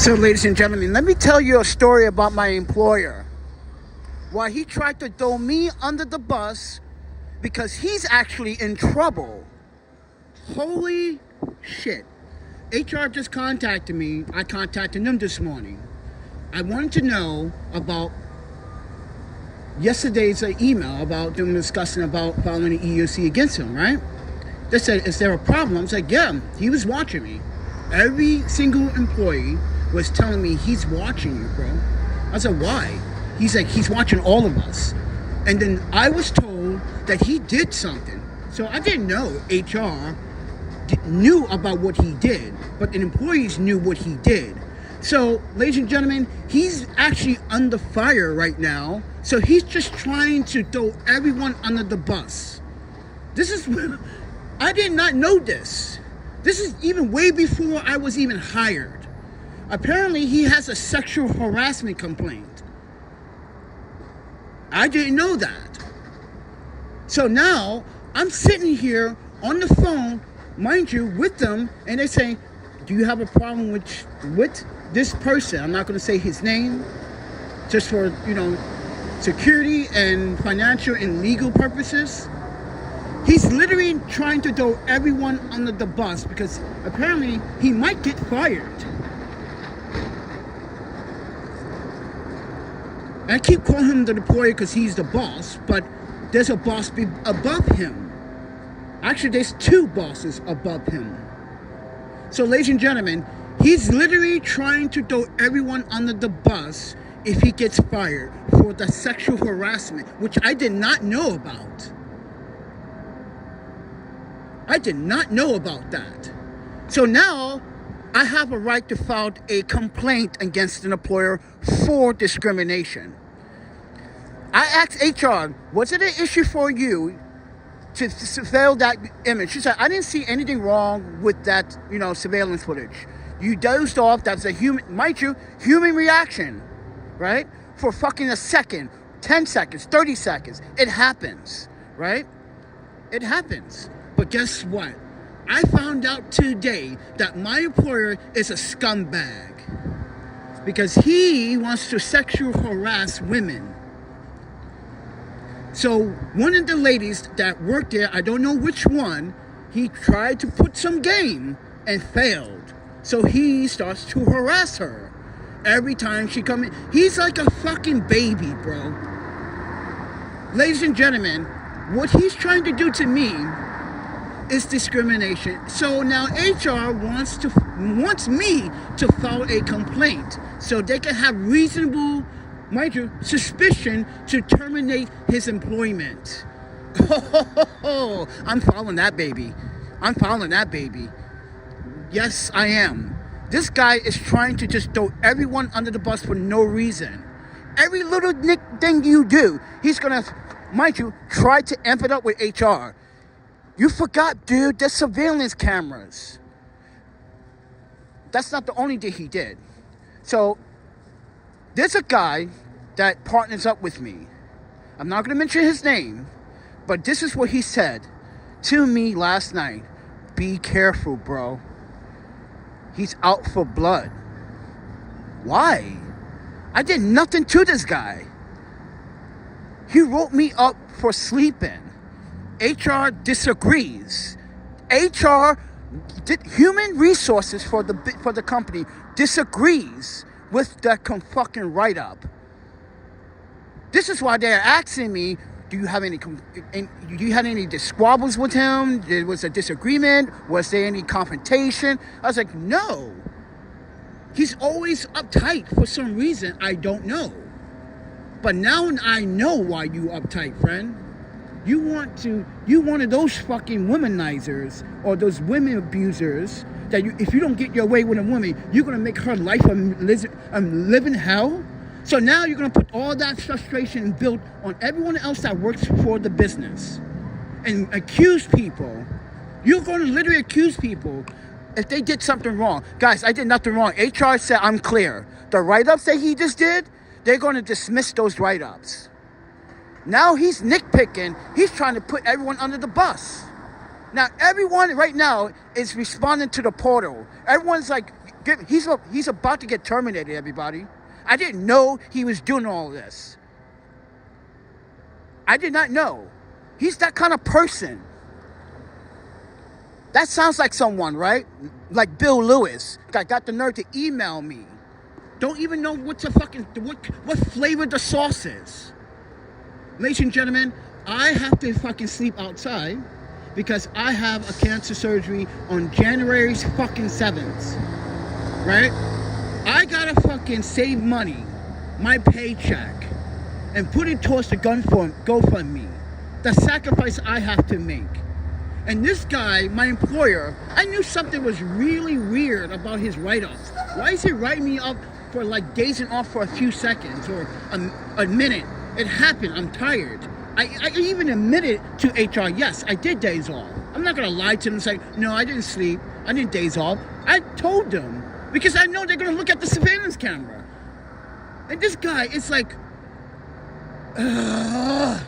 So, ladies and gentlemen, let me tell you a story about my employer. Why he tried to throw me under the bus because he's actually in trouble. Holy shit. HR just contacted me. I contacted them this morning. I wanted to know about yesterday's email about them discussing about filing an EEOC against him, right? They said, is there a problem? I was like, yeah, he was watching me. Every single employee was telling me he's watching you, bro. I said, why? He's like, he's watching all of us. And then I was told that he did something. So I didn't know HR knew about what he did, but the employees knew what he did. So, ladies and gentlemen, he's actually under fire right now. So he's just trying to throw everyone under the bus. I did not know this. This is even way before I was even hired. Apparently, he has a sexual harassment complaint. I didn't know that. So now, I'm sitting here on the phone, mind you, with them, and they say, do you have a problem with this person? I'm not going to say his name, just for, security and financial and legal purposes. He's literally trying to throw everyone under the bus because apparently he might get fired. I keep calling him the employer because he's the boss, but there's a boss above him. Actually, there's two bosses above him. So, ladies and gentlemen, he's literally trying to throw everyone under the bus if he gets fired for the sexual harassment, which I did not know about. I did not know about that. So now, I have a right to file a complaint against an employer for discrimination. I asked HR, was it an issue for you to surveil that image? She said, I didn't see anything wrong with that, surveillance footage. You dozed off. That's a human reaction, right? For fucking a second, 10 seconds, 30 seconds. It happens, right? It happens. But guess what? I found out today that my employer is a scumbag because he wants to sexually harass women. So one of the ladies that worked there, I don't know which one, he tried to put some game and failed. So he starts to harass her every time she comes in. He's like a fucking baby, bro. Ladies and gentlemen, what he's trying to do to me is discrimination. So now HR wants me to file a complaint so they can have reasonable, suspicion to terminate his employment. Oh, I'm following that baby. I'm following that baby. Yes, I am. This guy is trying to just throw everyone under the bus for no reason. Every little thing you do, he's gonna, try to amp it up with HR. You forgot, dude, there's surveillance cameras. That's not the only thing he did. So, there's a guy that partners up with me. I'm not going to mention his name, but this is what he said to me last night. Be careful, bro. He's out for blood. Why? I did nothing to this guy. He wrote me up for sleeping. HR disagrees. Human resources for the company disagrees with that fucking write-up. This is why they're asking me, do you have any squabbles with him? Was a disagreement? Was there any confrontation? I was like, no. He's always uptight for some reason I don't know. But now I know why you uptight, friend. You one of those fucking womanizers or those women abusers that if you don't get your way with a woman, you're going to make her life a living hell. So now you're going to put all that frustration and guilt on everyone else that works for the business and accuse people. You're going to literally accuse people if they did something wrong. Guys, I did nothing wrong. HR said I'm clear. The write-ups that he just did, they're going to dismiss those write-ups. Now he's nitpicking. He's trying to put everyone under the bus. Now everyone right now is responding to the portal. Everyone's like, He's about to get terminated, everybody. I didn't know he was doing all this. I did not know. He's that kind of person. That sounds like someone, right? Like Bill Lewis, that got the nerve to email me. Don't even know what flavor the sauce is. Ladies and gentlemen, I have to fucking sleep outside because I have a cancer surgery on January fucking 7th. Right? I gotta fucking save money, my paycheck, and put it towards the GoFundMe. The sacrifice I have to make. And this guy, my employer, I knew something was really weird about his write-ups. Why is he writing me up for like dazing off for a few seconds or a minute? It happened. I'm tired. I even admitted to HR, yes, I did daze off. I'm not gonna lie to them and say, no, I didn't sleep. I didn't daze off. I told them. Because I know they're going to look at the surveillance camera. And this guy, it's like, I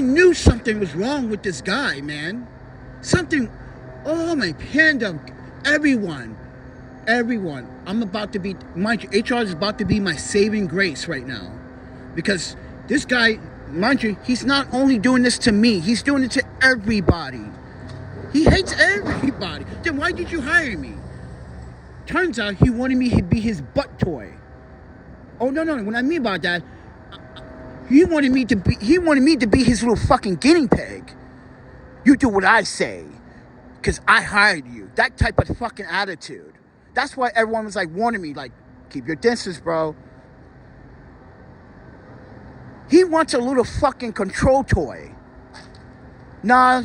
knew something was wrong with this guy, man. Something, oh my panda, everyone. I'm about to be, mind you, HR is about to be my saving grace right now. Because this guy, mind you, he's not only doing this to me, he's doing it to everybody. He hates everybody. Then why did you hire me? Turns out he wanted me to be his butt toy. Oh no! What I mean by that, he wanted me to be his little fucking guinea pig. You do what I say, cause I hired you. That type of fucking attitude. That's why everyone was like warning me, like, keep your distance, bro. He wants a little fucking control toy. No.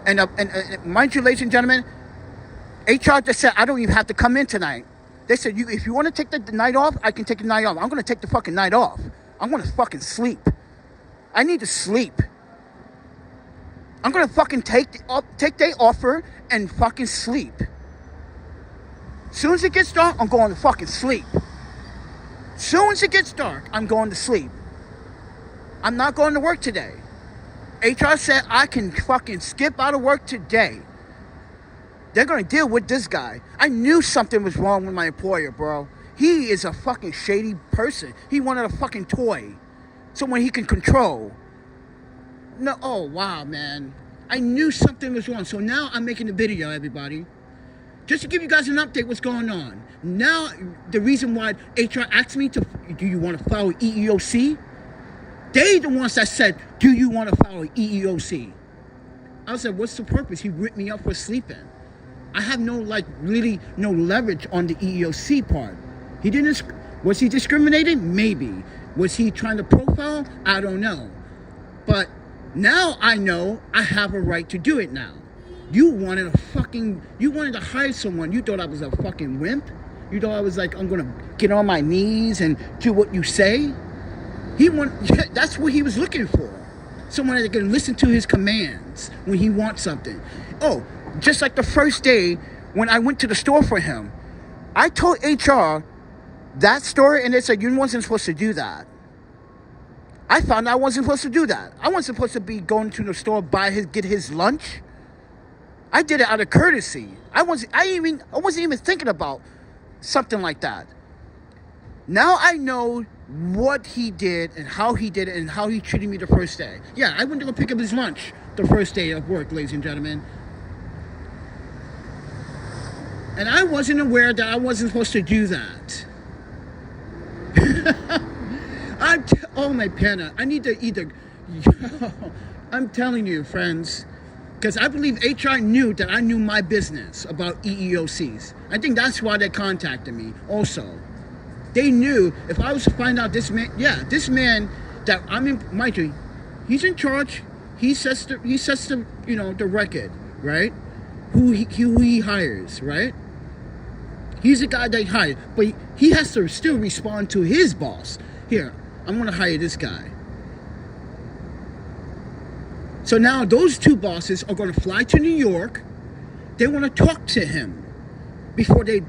And mind you, ladies and gentlemen, HR just said, I don't even have to come in tonight. They said, if you want to take the night off, I can take the night off. I'm going to take the fucking night off. I'm going to fucking sleep. I need to sleep. I'm going to fucking take the offer and fucking sleep. Soon as it gets dark, I'm going to fucking sleep. Soon as it gets dark, I'm going to sleep. I'm not going to work today. HR said I can fucking skip out of work today. They're going to deal with this guy. I knew something was wrong with my employer, bro. He is a fucking shady person. He wanted a fucking toy. Someone he can control. No, oh, wow, man. I knew something was wrong. So now I'm making a video, everybody. Just to give you guys an update what's going on. Now, the reason why HR asked me do you want to file EEOC? They the ones that said, do you want to file EEOC? I said, what's the purpose? He ripped me up for sleeping. I have no leverage on the EEOC part. Was he discriminated? Maybe. Was he trying to profile? I don't know. But now I know I have a right to do it now. You wanted to hire someone. You thought I was a fucking wimp? You thought I was like, I'm going to get on my knees and do what you say? That's what he was looking for. Someone that can listen to his commands when he wants something. Oh, just like the first day when I went to the store for him. I told HR that story and they said, you wasn't supposed to do that. I found I wasn't supposed to do that. I wasn't supposed to be going to the store, get his lunch. I did it out of courtesy. I wasn't even thinking about something like that. Now I know what he did and how he did it and how he treated me the first day. Yeah, I went to go pick up his lunch the first day of work, ladies and gentlemen. And I wasn't aware that I wasn't supposed to do that. Oh my panda, I need to either... I'm telling you, friends, because I believe HR knew that I knew my business about EEOCs. I think that's why they contacted me also. They knew if I was to find out this man that I'm in, mind you, he's in charge. He sets the the record, right? Who he hires, right? He's the guy they hired, but he has to still respond to his boss. Here, I'm going to hire this guy. So now those two bosses are going to fly to New York. They want to talk to him before they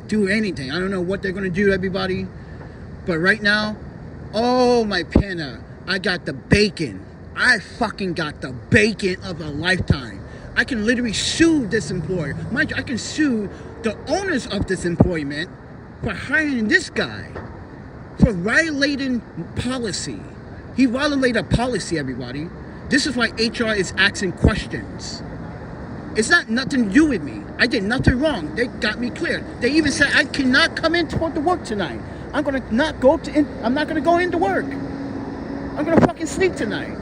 do anything. I don't know what they're going to do, everybody. But right now, oh my panda, I got the bacon. I fucking got the bacon of a lifetime. I can literally sue this employer. Mind you, I can sue the owners of this employment for hiring this guy, for violating policy. He violated policy, everybody. This is why HR is asking questions. It's not nothing to do with me. I did nothing wrong. They got me cleared. They even said I cannot come into work tonight. I'm not gonna go into work. I'm gonna fucking sleep tonight.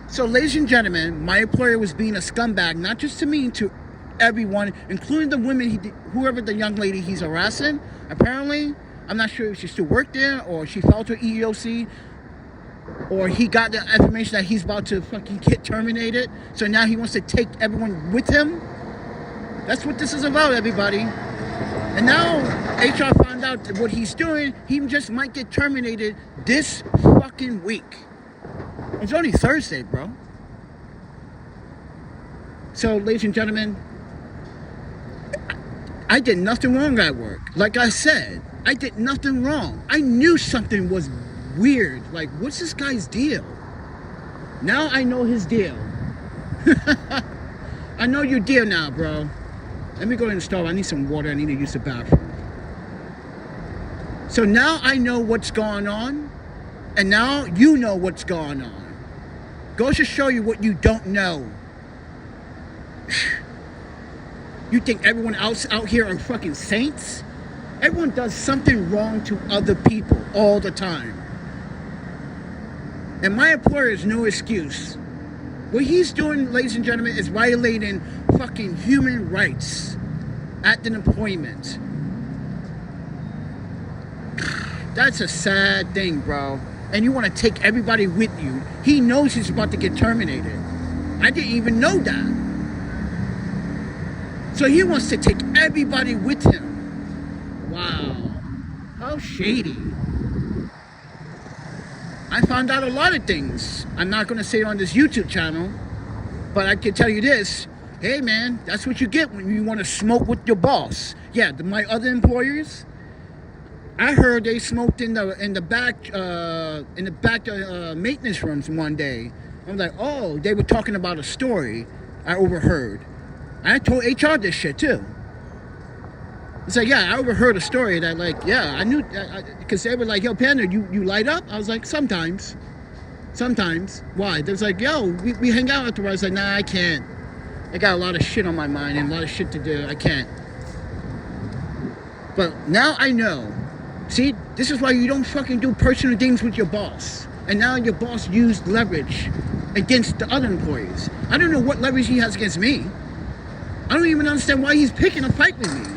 So, ladies and gentlemen, my employer was being a scumbag, not just to me, to everyone, including the women, whoever the young lady he's harassing. Apparently, I'm not sure if she still worked there or she filed her EEOC, or he got the information that he's about to fucking get terminated. So now he wants to take everyone with him. That's what this is about, everybody. And now HR found out what he's doing. He just might get terminated this fucking week. It's only Thursday, bro. So, ladies and gentlemen, I did nothing wrong at work. Like I said, I did nothing wrong. I knew something was weird. Like, what's this guy's deal? Now I know his deal. I know your deal now, bro. Let me go in the store. I need some water. I need to use the bathroom. So now I know what's going on. And now you know what's going on. Goes to show you what you don't know. You think everyone else out here are fucking saints? Everyone does something wrong to other people all the time. And my employer is no excuse. What he's doing, ladies and gentlemen, is violating fucking human rights at the employment. That's a sad thing, bro. And you want to take everybody with you. He knows he's about to get terminated. I didn't even know that. So he wants to take everybody with him. Wow. How shady. I found out a lot of things. I'm not going to say it on this YouTube channel, but I can tell you this. Hey, man, that's what you get when you want to smoke with your boss. Yeah, my other employers, I heard they smoked in the back maintenance rooms one day. I'm like, oh, they were talking about a story I overheard. I told HR this shit too. It's like, yeah, I overheard a story that, like, yeah, I knew, because they were like, yo, Panda, you light up? I was like, sometimes. Why? They was like, yo, we hang out afterwards. I was like, nah, I can't. I got a lot of shit on my mind and a lot of shit to do. I can't. But now I know. See, this is why you don't fucking do personal things with your boss. And now your boss used leverage against the other employees. I don't know what leverage he has against me. I don't even understand why he's picking a fight with me.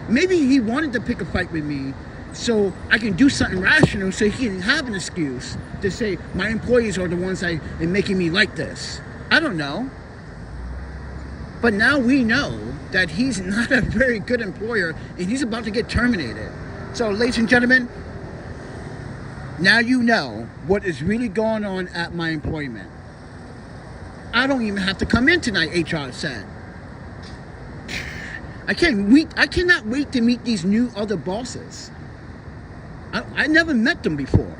Maybe he wanted to pick a fight with me so I can do something rational so he can have an excuse to say my employees are the ones that are making me like this. I don't know. But now we know that he's not a very good employer and he's about to get terminated. So, ladies and gentlemen, now you know what is really going on at my employment. I don't even have to come in tonight, HR said. I cannot wait to meet these new other bosses. I never met them before.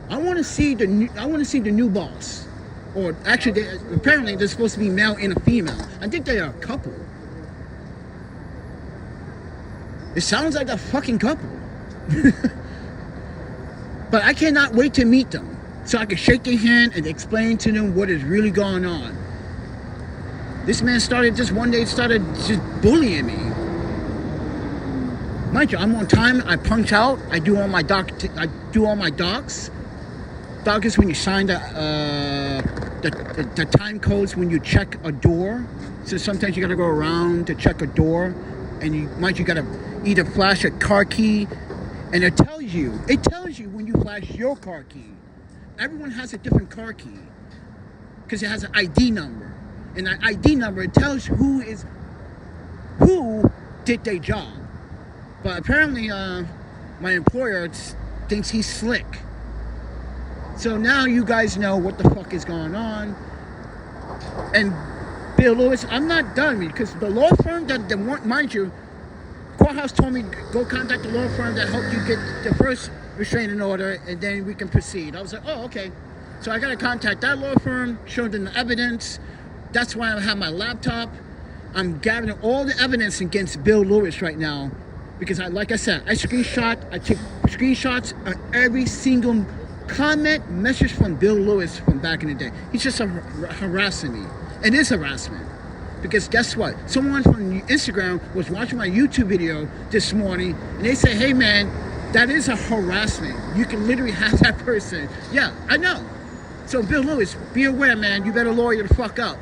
I want to see the new boss. Or actually, apparently they're supposed to be male and a female. I think they are a couple. It sounds like a fucking couple. But I cannot wait to meet them so I can shake their hand and explain to them what is really going on. This man started just bullying me. Mind you, I'm on time. I punch out. I do all my docs. Doc is when you sign the time codes when you check a door. So sometimes you gotta go around to check a door, and you gotta either flash a car key, and it tells you when you flash your car key. Everyone has a different car key because it has an ID number. And that ID number, it tells who did their job. But apparently, my employer thinks he's slick. So now you guys know what the fuck is going on. And Bill Lewis, I'm not done because the law firm mind you, courthouse told me go contact the law firm that helped you get the first restraining order, and then we can proceed. I was like, oh, okay. So I got to contact that law firm, show them the evidence. That's why I have my laptop. I'm gathering all the evidence against Bill Lewis right now because, like I said, I take screenshots of every single comment, message from Bill Lewis from back in the day. He's just harassing me. It is harassment. Because guess what? Someone from Instagram was watching my YouTube video this morning and they say, hey man, that is a harassment. You can literally have that person. Yeah, I know. So Bill Lewis, be aware, man. You better lawyer the fuck up.